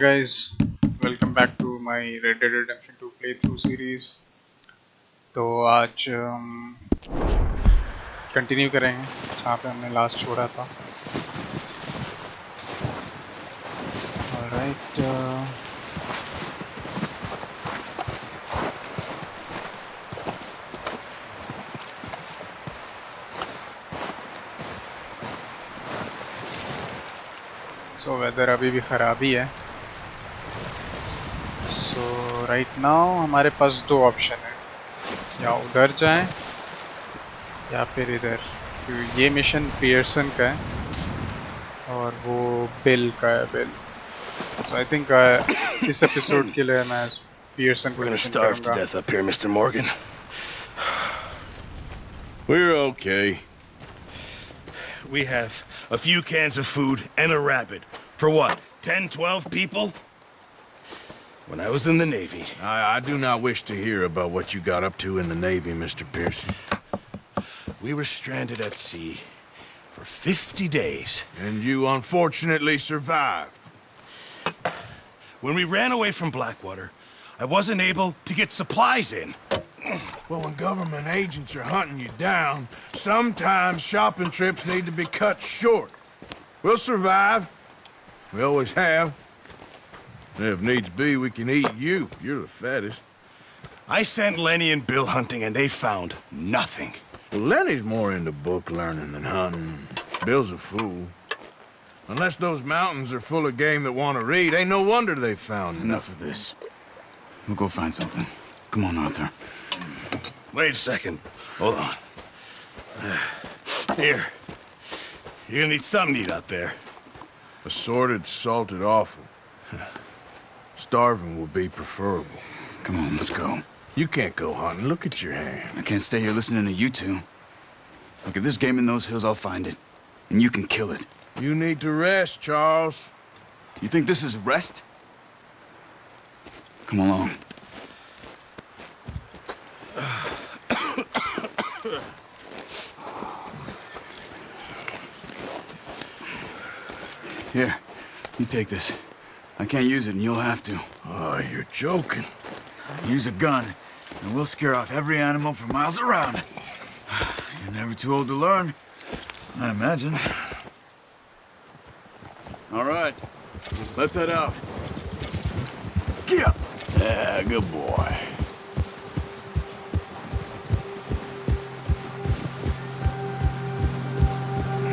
Guys, welcome back to my Red Dead Redemption 2 playthrough series। तो आज continue करेंगे जहाँ पे हमने लास्ट छोड़ा था। ऑलराइट, सो वेदर अभी भी ख़राब ही है। सो राइट नाउ हमारे पास दो ऑप्शन है, या उधर जाएं या फिर इधर। तो ये मिशन पियर्सन का है और वो बिल का है। बिल, सो आई थिंक इस एपिसोड के लिए मैं पियर्सन को मिशन starve to करूँगा। death up here, Mr. Morgan. We're okay. We have a few cans of food and a rabbit. For what, 10, 12 people? When I was in the Navy... I do not wish to hear about what you got up to in the Navy, Mr. Pearson. We were stranded at sea for 50 days. And you unfortunately survived. When we ran away from Blackwater, I wasn't able to get supplies in. Well, when government agents are hunting you down, sometimes shopping trips need to be cut short. We'll survive. We always have. And if needs be, we can eat you. You're the fattest. I sent Lenny and Bill hunting, and they found nothing. Well, Lenny's more into book learning than hunting. Bill's a fool. Unless those mountains are full of game that want to read, ain't no wonder they found Enough of this. We'll go find something. Come on, Arthur. Wait a second. Hold on. Here. You're gonna need something to eat out there. Assorted, salted offal. Starving would be preferable. Come on, let's go. You can't go hunting. Look at your hand. I can't stay here listening to you two. Look, if there's game in those hills, I'll find it. And you can kill it. You need to rest, Charles. You think this is rest? Come along. Here, you take this. I can't use it, and you'll have to. Oh, you're joking. Use a gun, and we'll scare off every animal for miles around. You're never too old to learn, I imagine. All right, let's head out. Yeah. Yeah, good boy.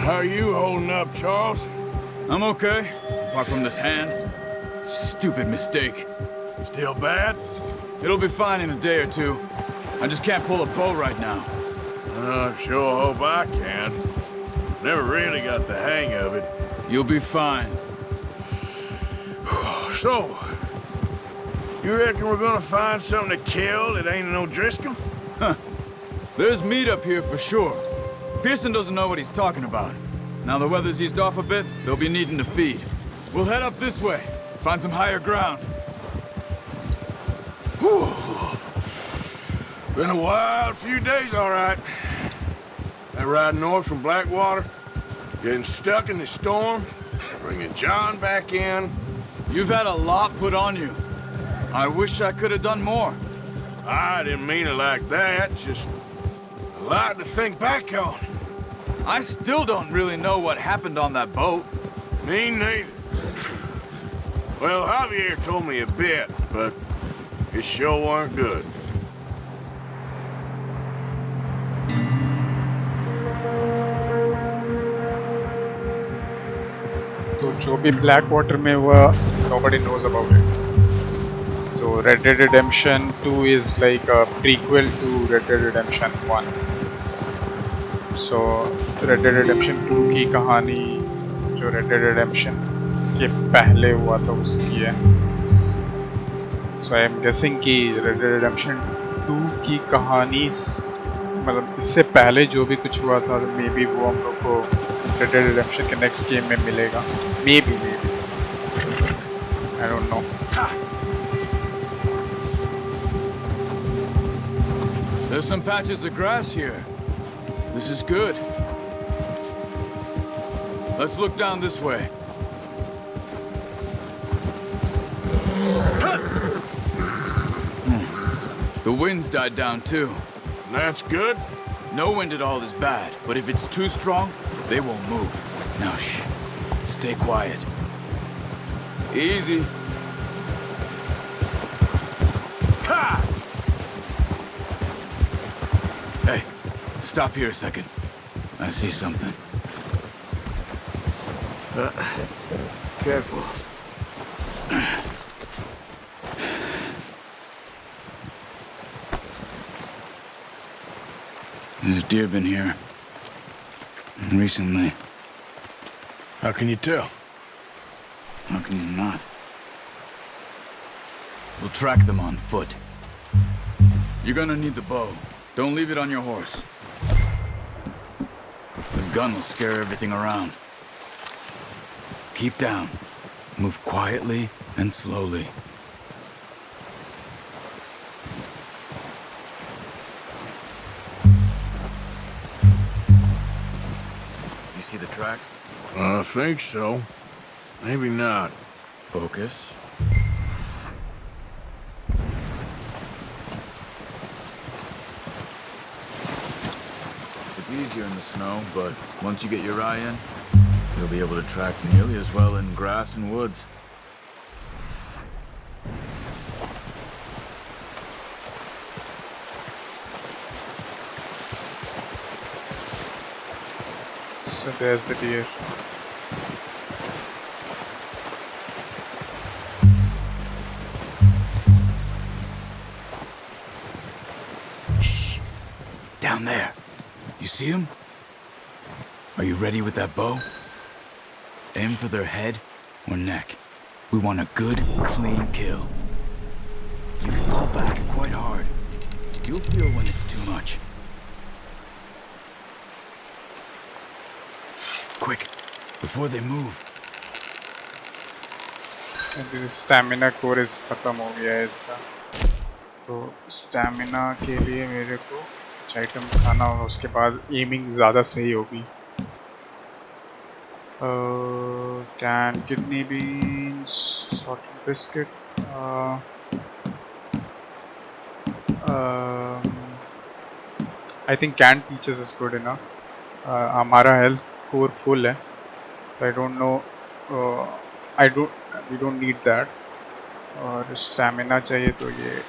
How are you holding up, Charles? I'm okay, apart from this hand. Stupid mistake. Still bad? It'll be fine in a day or two. I just can't pull a bow right now. I sure hope I can. Never really got the hang of it. You'll be fine. So, you reckon we're gonna find something to kill that ain't no Driscoll? There's meat up here for sure. Pearson doesn't know what he's talking about. Now the weather's eased off a bit, they'll be needing to feed. We'll head up this way, find some higher ground. Been a wild few days, all right. That ride north from Blackwater, getting stuck in the storm, bringing John back in. You've had a lot put on you. I wish I could have done more. I didn't mean it like that, just a lot to think back on. I still don't really know what happened on that boat. Me neither. Well, Javier told me a bit, but it sure weren't good. तो जो भी black water में हुआ, nobody knows about it. So Red Dead Redemption 2 is like a prequel to Red Dead Redemption 1. So Red Dead Redemption 2 की कहानी जो Red Dead Redemption के पहले हुआ था उसकी है। So I am guessing कि Red Dead Redemption 2 की कहानी मतलब इससे पहले जो भी कुछ हुआ था, मे बी वो हम लोग को Red Dead Redemption के नेक्स्ट गेम में मिलेगा। Maybe I don't know. There's some patches of grass here. This is good. Let's look down this way. The wind's died down too. That's good. No wind at all is bad, but if it's too strong, they won't move. Now shh. Stay quiet. Easy. Ha! Hey, stop here a second. I see something. Careful. There's deer been here. Recently. How can you tell? How can you not? We'll track them on foot. You're gonna need the bow. Don't leave it on your horse. The gun will scare everything around. Keep down. Move quietly and slowly. You see the tracks? I think so. Maybe not. Focus. It's easier in the snow, but once you get your eye in, you'll be able to track nearly as well in grass and woods. So there's the deer. Shh! Down there. You see him? Are you ready with that bow? Aim for their head or neck. We want a good, clean kill. You can pull back quite hard. You'll feel when it's too much. Quick, before they move. Stamina course खत्म हो गया है इसका, तो stamina के लिए मेरे को कुछ आइटम खाना होगा, उसके बाद एमिंग ज़्यादा सही होगी. Can kidney beans, salted biscuit, I think can peaches is good enough. हमारा हेल्थ कोर फुल है, I don't know, we don't need that. और स्टैमिना चाहिए तो ये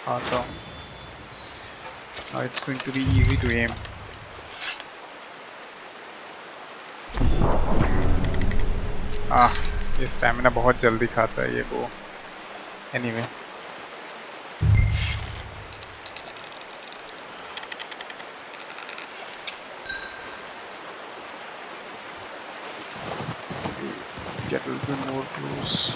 आता हूँ. It's going to be easy to aim. ये स्टैमिना बहुत जल्दी खाता है ये वो. Anyway. Get a little bit more close.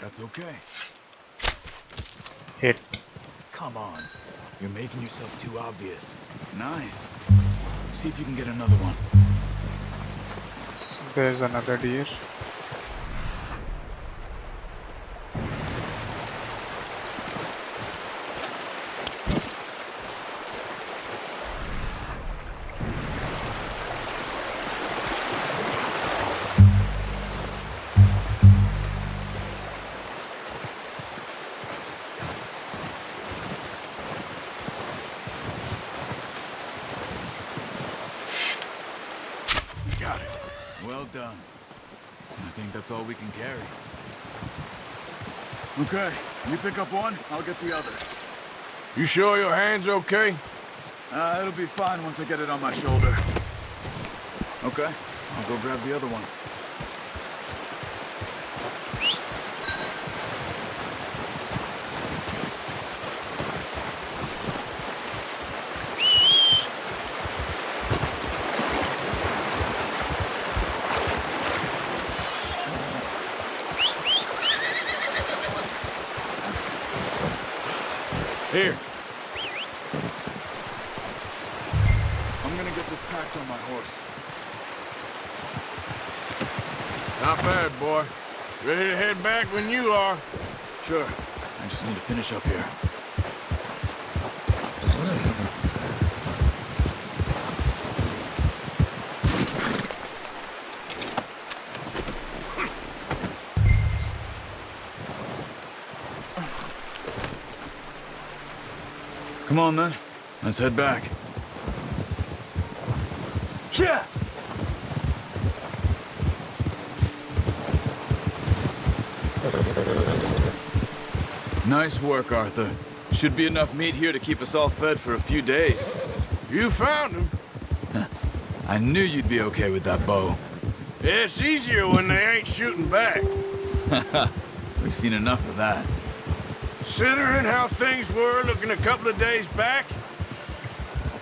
That's okay. Hit. Come on. You're making yourself too obvious. Nice. See if you can get another one. So there's another deer. Got it. Well done. I think that's all we can carry. Okay, you pick up one, I'll get the other. You sure your hand's okay? It'll be fine once I get it on my shoulder. Okay, I'll go grab the other one. Here. I'm gonna get this packed on my horse. Not bad, boy. Ready to head back when you are. Sure. I just need to finish up here. Come on, then. Let's head back. Yeah! Nice work, Arthur. Should be enough meat here to keep us all fed for a few days. You found him. I knew you'd be okay with that bow. Yeah, it's easier when they ain't shooting back. We've seen enough of that. Considering how things were looking a couple of days back,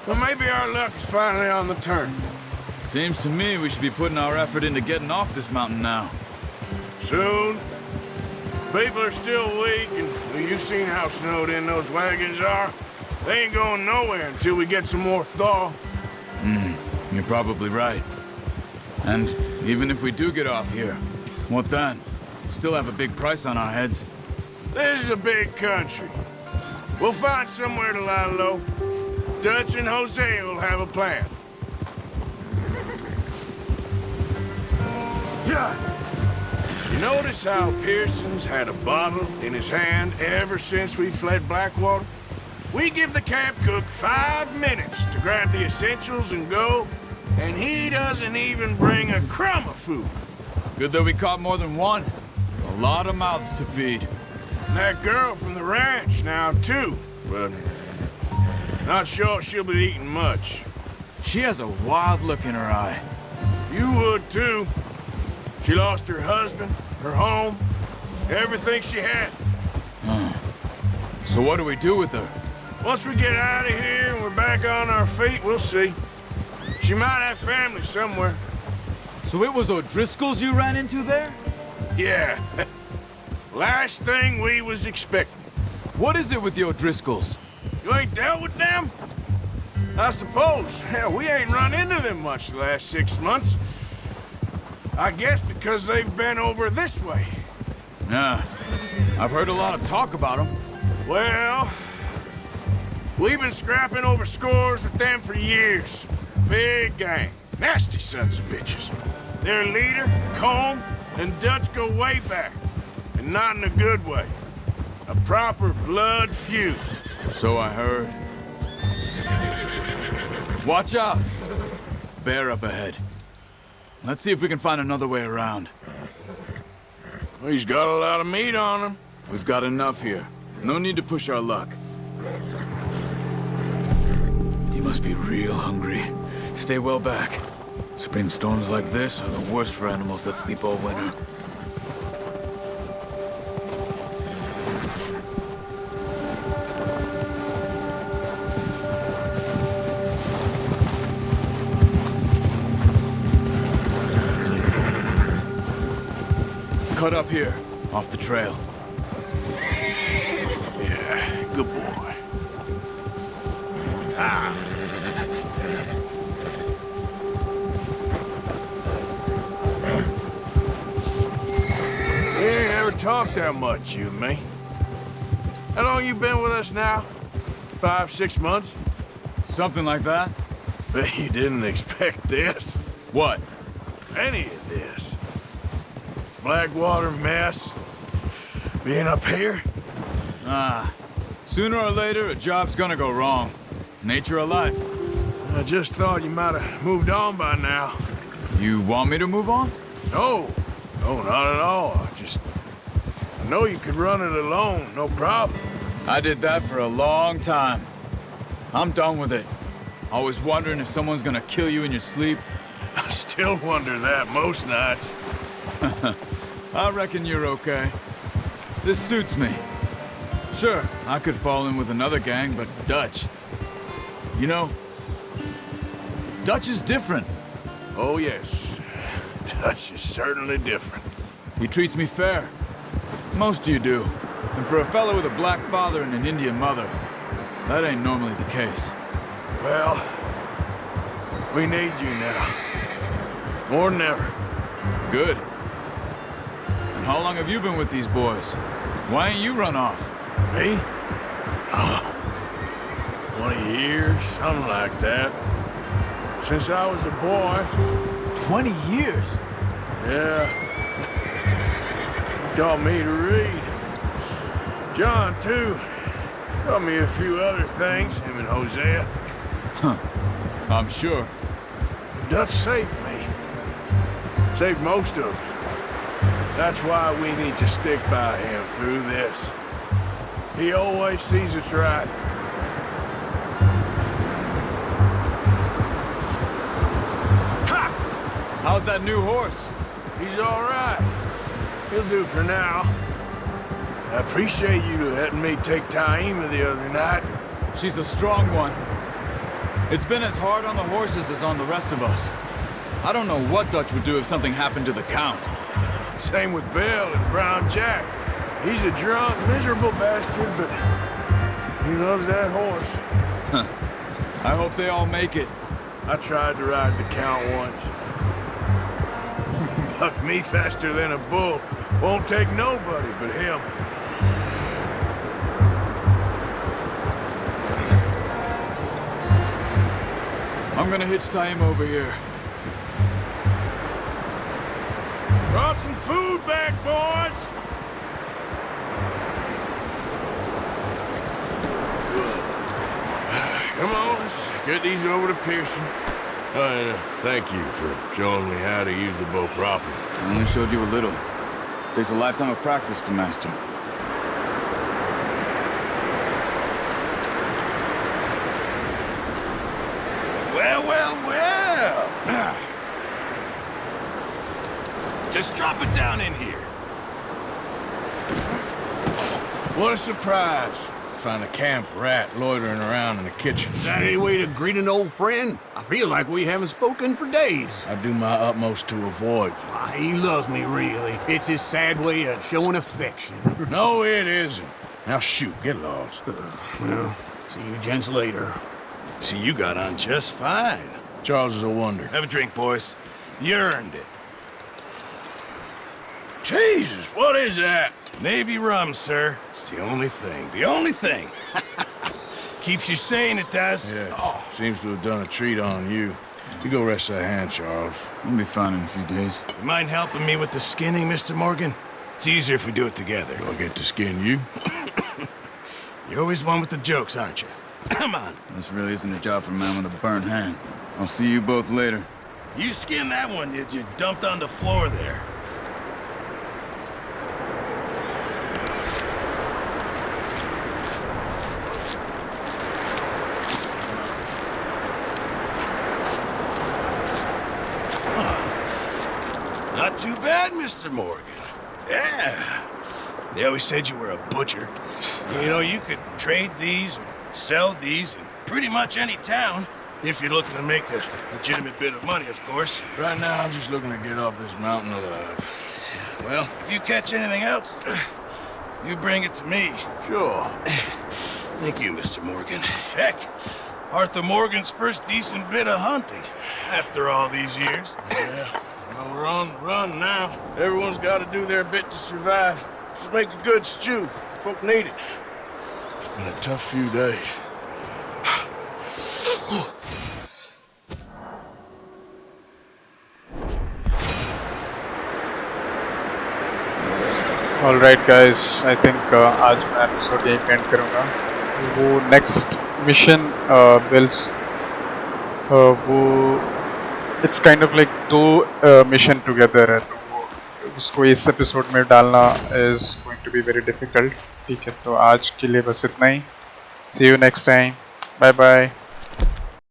well, maybe our luck is finally on the turn. Seems to me we should be putting our effort into getting off this mountain now. Soon. People are still weak, and well, you've seen how snowed in those wagons are. They ain't going nowhere until we get some more thaw. You're probably right. And even if we do get off here, what then? We still have a big price on our heads. This is a big country. We'll find somewhere to lie low. Dutch and Jose will have a plan. Yeah. You notice how Pearson's had a bottle in his hand ever since we fled Blackwater? We give the camp cook 5 minutes to grab the essentials and go, and he doesn't even bring a crumb of food. Good that we caught more than one. A lot of mouths to feed. And that girl from the ranch now, too, but not sure she'll be eating much. She has a wild look in her eye. You would, too. She lost her husband, her home, everything she had. So what do we do with her? Once we get out of here and we're back on our feet, we'll see. She might have family somewhere. So it was O'Driscoll's you ran into there? Yeah. Last thing we was expecting. What is it with the O'Driscolls? You ain't dealt with them? I suppose. Hell, we ain't run into them much the last 6 months. I guess because they've been over this way. Yeah. I've heard a lot of talk about them. Well, we've been scrapping over scores with them for years. Big gang. Nasty sons of bitches. Their leader, Combe, and Dutch go way back. And not in a good way. A proper blood feud. So I heard. Watch out! Bear up ahead. Let's see if we can find another way around. Well, he's got a lot of meat on him. We've got enough here. No need to push our luck. He must be real hungry. Stay well back. Spring storms like this are the worst for animals that sleep all winter. Cut up here, off the trail. Yeah, good boy. Ah. We ain't ever talked that much, you and me. How long you been with us now? 5, 6 months? Something like that? Bet you didn't expect this. What? Any of this. Blackwater mess. Being up here? Sooner or later, a job's gonna go wrong. Nature of life. I just thought you might have moved on by now. You want me to move on? No. No, not at all. I know you could run it alone, no problem. I did that for a long time. I'm done with it. Always wondering if someone's gonna kill you in your sleep. I still wonder that most nights. I reckon you're okay. This suits me. Sure, I could fall in with another gang, but Dutch... You know, Dutch is different. Oh, yes. Dutch is certainly different. He treats me fair. Most of you do. And for a fellow with a black father and an Indian mother, That ain't normally the case. Well, we need you now. More than ever. Good. And how long have you been with these boys? Why ain't you run off? Me? 20 years, something like that. Since I was a boy. 20 years? Yeah. He taught me to read. John, too. Taught me a few other things, him and Hosea. I'm sure. Dutch saved me. Saved most of us. That's why we need to stick by him through this. He always sees us right. Ha! How's that new horse? He's all right. He'll do for now. I appreciate you letting me take Taima the other night. She's a strong one. It's been as hard on the horses as on the rest of us. I don't know what Dutch would do if something happened to the Count. Same with Bill and Brown Jack. He's a drunk, miserable bastard, but he loves that horse. I hope they all make it. I tried to ride the Count once. Bucked me faster than a bull. Won't take nobody but him. I'm gonna hitch Taima over here. Brought some food back, boys! Come on, let's get these over to Pearson. And thank you for showing me how to use the bow properly. I only showed you a little. Takes a lifetime of practice to master. Well. Just drop it down in here. What a surprise. Find a camp rat loitering around in the kitchen. Is that any way to greet an old friend? I feel like we haven't spoken for days. I do my utmost to avoid you. Why, he loves me, really. It's his sad way of showing affection. No, it isn't. Now shoot, get lost. Well, see you gents later. See, you got on just fine. Charles is a wonder. Have a drink, boys. You earned it. Jesus, what is that? Navy rum, sir. It's the only thing. The only thing. Keeps you sane, it does. Yeah, seems to have done a treat on you. You go rest that hand, Charles. We'll be fine in a few days. You mind helping me with the skinning, Mr. Morgan? It's easier if we do it together. Do I get to skin you? You're always one with the jokes, aren't you? Come on. This really isn't a job for a man with a burnt hand. I'll see you both later. You skinned that one you dumped on the floor there. Not too bad, Mr. Morgan. Yeah. They always said you were a butcher. You know, you could trade these or sell these in pretty much any town. If you're looking to make a legitimate bit of money, of course. Right now, I'm just looking to get off this mountain alive. Well, if you catch anything else, you bring it to me. Sure. Thank you, Mr. Morgan. Heck, Arthur Morgan's first decent bit of hunting after all these years. Yeah. Well, we're on the run now. Everyone's got to do their bit to survive. Just make a good stew. Folk need it. It's been a tough few days. Alright guys, I think आज मैं episode यहीं पे end करूँगा। वो next mission bills वो it's kind of like दो mission together है, तो वो उसको इस एपिसोड में डालना is going to be very difficult. ठीक है, तो आज के लिए बस इतना ही। See you next time, bye bye.